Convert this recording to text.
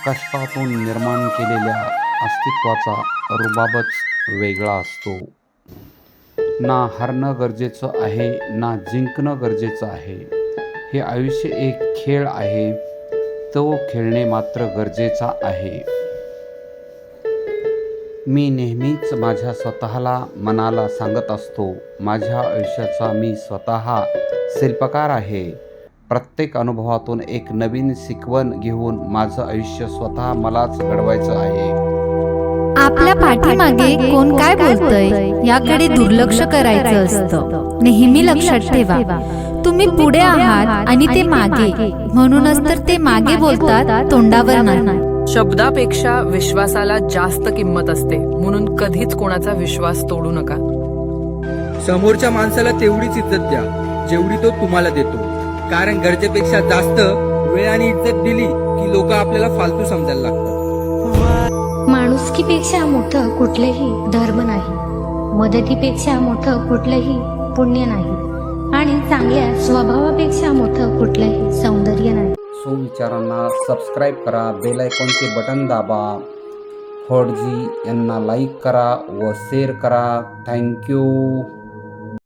कष्टातून निर्माण केलेल्या अस्तित्वाचा रुबाबच वेगळा असतो. ना हरणं गरजेचं आहे, ना जिंकणं गरजेचं आहे. हे आयुष्य एक खेळ आहे, तो खेळणे मात्र गरजेचा आहे. मी नेहमीच माझ्या स्वतःला मनाला सांगत असतो, माझ्या आयुष्याचा मी स्वतः शिल्पकार आहे. प्रत्येक अनुभवातून एक नवीन शिकवण घेऊन माझं आयुष्य स्वतः मलाच घडवायचं आहे. आपल्या पाठीमागे कोण काय बोलतंय याकडे दुर्लक्ष करायचं असतं. नेहमी लक्षात ठेवा, तुम्ही पुढे आहात आणि ते मागे, म्हणूनच तर ते मागे बोलतात, तोंडावर नाही. शब्दापेक्षा विश्वासाला जास्त किंमत असते, म्हणून कधीच कोणाचा विश्वास तोडू नका. समोरच्या माणसाला तेवढीच इज्जत द्या जेवढी तो तुम्हाला देतो, कारण गरजेपेक्षा जास्त वेळ आणि इज्जत दिली की लोक आपल्याला फालतू समजायला लागतात. माणुसकीपेक्षा मोठं कुठलेही धर्म नाही, मदतीपेक्षा मोठं कुठलंही पुण्य नाही, आणि चांगल्या स्वभावापेक्षा मोठं कुठलंही सौंदर्य नाही. सुविचारांना सबस्क्राईब करा, बेल आयकॉनचे बटन दाबा, फडजी यांना लाईक करा व शेअर करा. थँक्यू.